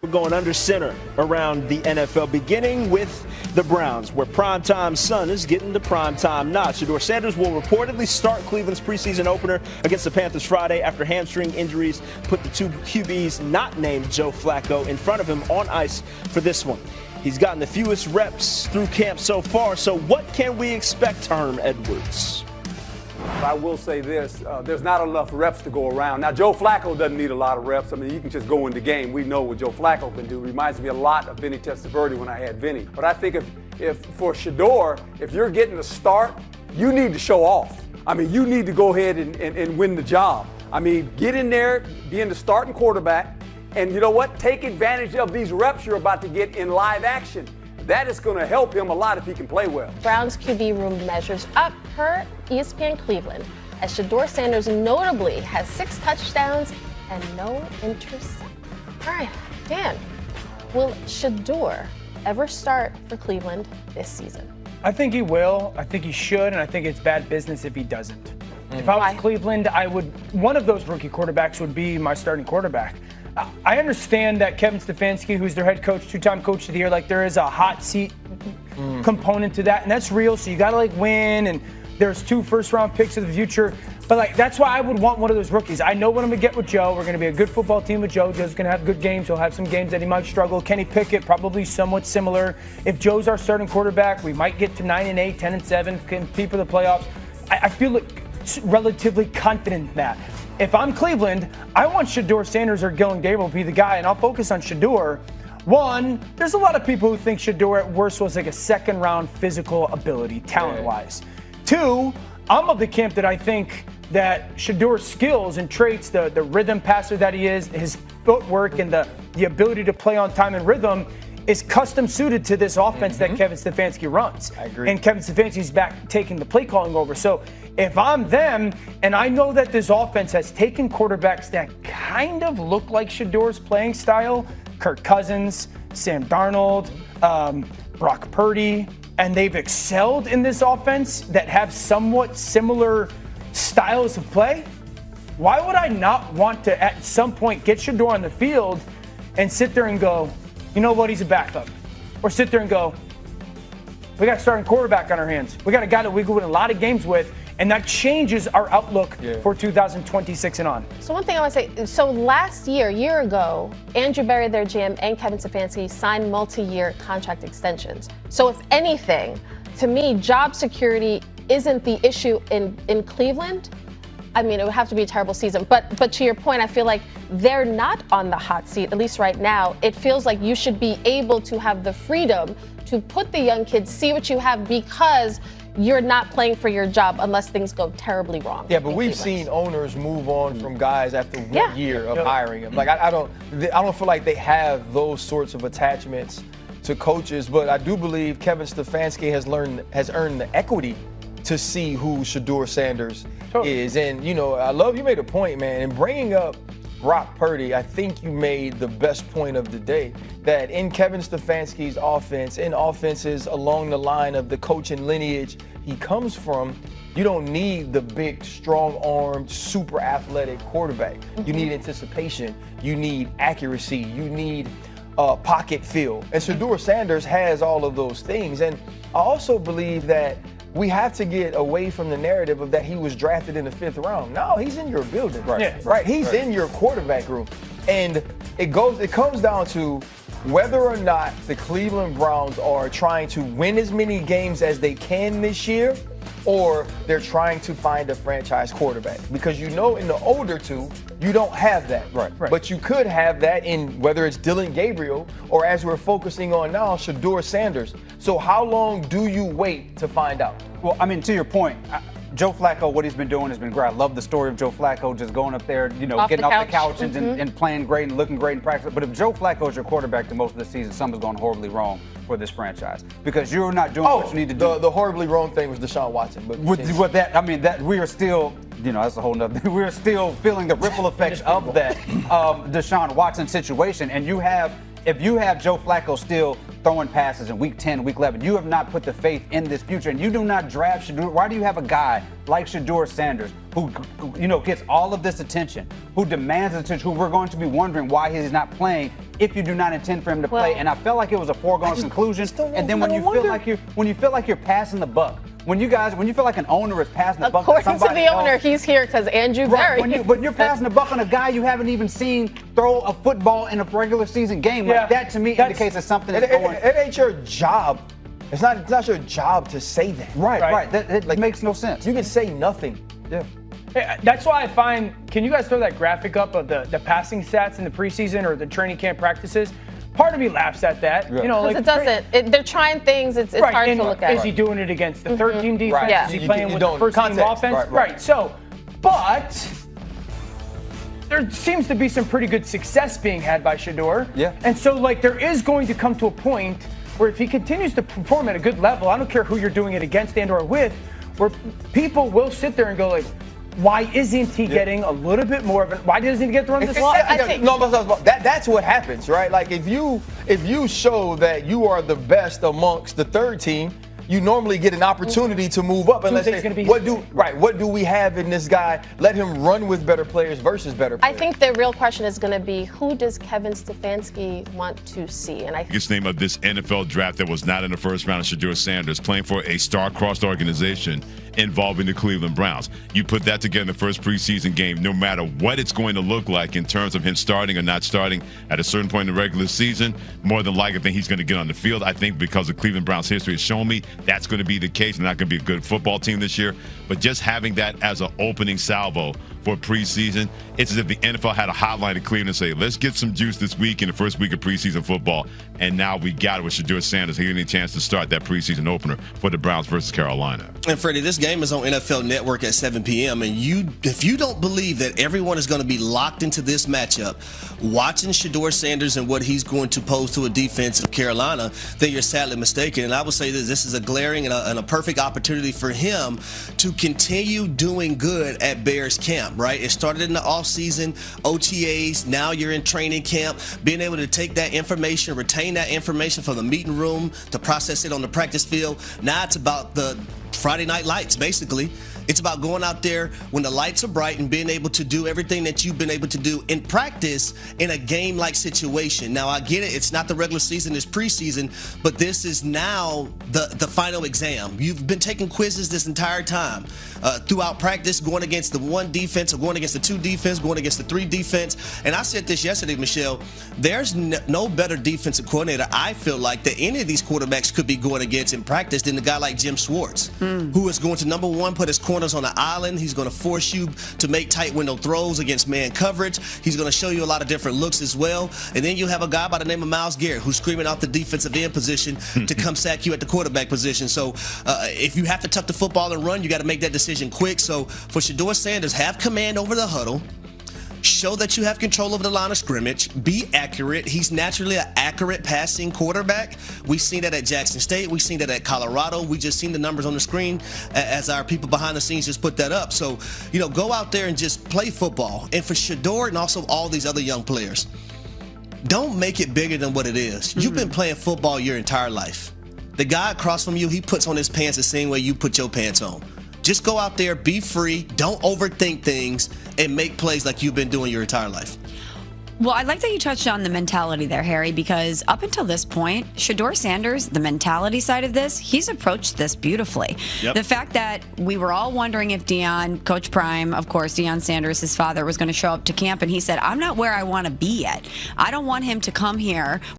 We're going under center around the NFL, beginning with the Browns, where primetime sun is getting the primetime nod. Shedeur Sanders will reportedly start Cleveland's preseason opener against the Panthers Friday after hamstring injuries put the two QBs not named Joe Flacco in front of him on ice for this one. He's gotten the fewest reps through camp so far, so what can we expect, Herm Edwards? I will say this, there's not enough reps to go around. Now, Joe Flacco doesn't need a lot of reps. I mean, you can just go in the game. We know what Joe Flacco can do. Reminds me a lot of Vinny Testaverde when I had Vinny. But I think if for Shedeur, if you're getting a start, you need to show off. I mean, you need to go ahead and win the job. I mean, get in there, being the starting quarterback, and you know what? Take advantage of these reps you're about to get in live action. That is going to help him a lot if he can play well. Browns QB room measures up per ESPN Cleveland, as Shedeur Sanders notably has 6 touchdowns and no interceptions. All right, Dan, will Shedeur ever start for Cleveland this season? I think he will. I think he should, and I think it's bad business if he doesn't. If I was Why? Cleveland, one of those rookie quarterbacks would be my starting quarterback. I understand that Kevin Stefanski, who's their head coach, 2-time coach of the year, like there is a hot seat component to that, and that's real. So you got to win, and there's 2 first-round picks of the future. But that's why I would want one of those rookies. I know what I'm gonna get with Joe. We're gonna be a good football team with Joe. Joe's gonna have good games. He'll have some games that he might struggle. Kenny Pickett, probably somewhat similar. If Joe's our starting quarterback, we might get to 9-8, 10-7, compete for the playoffs. I feel relatively confident in that. If I'm Cleveland, I want Shedeur Sanders or Gillen Gabriel to be the guy, and I'll focus on Shedeur. One, there's a lot of people who think Shedeur at worst was like a second-round physical ability, talent-wise. 2, I'm of the camp that I think that Shedeur's skills and traits, the rhythm passer that he is, his footwork, and the ability to play on time and rhythm is custom suited to this offense that Kevin Stefanski runs. I agree. And Kevin Stefanski's back taking the play calling over. So if I'm them, and I know that this offense has taken quarterbacks that kind of look like Shedeur's playing style, Kirk Cousins, Sam Darnold, Brock Purdy, and they've excelled in this offense that have somewhat similar styles of play, why would I not want to at some point get Shedeur on the field and sit there and go, you know what, he's a backup? Or sit there and go, we got a starting quarterback on our hands. We got a guy that we can win a lot of games with, and that changes our outlook for 2026 and on. So one thing I want to say, so last year ago, Andrew Berry, their GM, and Kevin Stefanski signed multi-year contract extensions. So if anything, to me, job security isn't the issue in Cleveland. I mean, it would have to be a terrible season. But to your point, I feel like they're not on the hot seat, at least right now. It feels like you should be able to have the freedom to put the young kids, see what you have, because you're not playing for your job unless things go terribly wrong. Yeah, but we've seen owners move on from guys after 1 year of hiring them. Like I don't feel like they have those sorts of attachments to coaches, but I do believe Kevin Stefanski has earned the equity to see who Shedeur Sanders is. And, I love you made a point, man. And bringing up Brock Purdy, I think you made the best point of the day, that in Kevin Stefanski's offense, in offenses along the line of the coaching lineage he comes from, you don't need the big, strong-armed, super athletic quarterback. You need anticipation. You need accuracy. You need pocket feel. And Shedeur Sanders has all of those things. And I also believe that we have to get away from the narrative of that he was drafted in the 5th round. No, he's in your building. Right. He's in your quarterback room. And it comes down to whether or not the Cleveland Browns are trying to win as many games as they can this year, or they're trying to find a franchise quarterback. Because in the older 2, you don't have that. Right. But you could have that in whether it's Gillen Gabriel or, as we're focusing on now, Shedeur Sanders. So how long do you wait to find out? Well, I mean, to your point, Joe Flacco, what he's been doing has been great. I love the story of Joe Flacco just going up there, getting off the couch and playing great and looking great in practice. But if Joe Flacco is your quarterback the most of the season, something's going horribly wrong for this franchise, because you're not doing what you need to do. The horribly wrong thing was Deshaun Watson. But with that, I mean, that we are still, that's a whole nother. We're still feeling the ripple effects of that Deshaun Watson situation, and you have if you have Joe Flacco still throwing passes in week 10, week 11, you have not put the faith in this future, and you do not draft Shedeur. Why do you have a guy like Shedeur Sanders who gets all of this attention, who demands attention, who we're going to be wondering why he's not playing if you do not intend for him to play? And I felt like it was a foregone conclusion. And then when you feel like you're passing the buck, when you feel like an owner is passing the buck to somebody According to the owner, he's here because Andrew Berry. But you're passing the buck on a guy you haven't even seen throw a football in a regular season game. Like that to me indicates that something is going. It ain't your job. It's not your job to say that. Right. That makes no sense. You can say nothing. Yeah. That's why I find, can you guys throw that graphic up of the passing stats in the preseason or the training camp practices? Part of me laughs at that. Yeah. Like it doesn't. They're trying things. It's hard to look at. Is he doing it against the third team defense? Right. Is he playing with the first team offense? Right. So, but there seems to be some pretty good success being had by Shedeur. Yeah. And so, there is going to come to a point where if he continues to perform at a good level, I don't care who you're doing it against and or with, where people will sit there and go why isn't he getting a little bit more of it? Why doesn't he get to run this? That's what happens, right? Like if you show that you are the best amongst the third team, you normally get an opportunity to move up. And let's say, what do we have in this guy? Let him run with better players versus better players. I think the real question is going to be, who does Kevin Stefanski want to see? And biggest name of this NFL draft that was not in the first round is Shedeur Sanders, playing for a star-crossed organization involving the Cleveland Browns. You put that together in the first preseason game, no matter what it's going to look like in terms of him starting or not starting at a certain point in the regular season, more than likely I think he's going to get on the field. I think because of Cleveland Browns history has shown me that's going to be the case. They're not going to be a good football team this year. But just having that as an opening salvo for preseason, it's as if the NFL had a hotline to Cleveland and say, let's get some juice this week in the first week of preseason football. And now we got it with Shedeur Sanders. He getting a chance to start that preseason opener for the Browns versus Carolina. And Freddie, this game is on NFL Network at 7 p.m. And if you don't believe that everyone is going to be locked into this matchup, watching Shedeur Sanders and what he's going to pose to a defense of Carolina, then you're sadly mistaken. And I would say this is a glaring and a perfect opportunity for him to continue doing good at Bears camp, right? It started in the offseason, OTAs, now you're in training camp, being able to take that information, retain that information from the meeting room to process it on the practice field. Now it's about the Friday night lights, basically. It's about going out there when the lights are bright and being able to do everything that you've been able to do in practice in a game-like situation. Now, I get it. It's not the regular season. It's preseason. But this is now the final exam. You've been taking quizzes this entire time throughout practice, going against the one defense or going against the two defense, going against the three defense. And I said this yesterday, Michelle, there's no better defensive coordinator, I feel like, that any of these quarterbacks could be going against in practice than a guy like Jim Schwartz, who is going to, number one, put his corners on the island. He's going to force you to make tight window throws against man coverage. He's going to show you a lot of different looks as well. And then you have a guy by the name of Myles Garrett who's screaming out the defensive end position to come sack you at the quarterback position. So if you have to tuck the football and run, you got to make that decision quick. So for Shedeur Sanders, have command over the huddle. Show that you have control over the line of scrimmage. Be accurate. He's naturally an accurate passing quarterback. We've seen that at Jackson State. We've seen that at Colorado. We just seen the numbers on the screen as our people behind the scenes just put that up. So, go out there and just play football. And for Shedeur and also all these other young players, don't make it bigger than what it is. You've been playing football your entire life. The guy across from you, he puts on his pants the same way you put your pants on. Just go out there, be free, don't overthink things, and make plays like you've been doing your entire life. Well, I like that you touched on the mentality there, Harry, because up until this point, Shedeur Sanders, the mentality side of this, he's approached this beautifully. Yep. The fact that we were all wondering if Coach Prime, of course, Deion Sanders, his father, was going to show up to camp, and he said, I'm not where I want to be yet. I don't want him to come here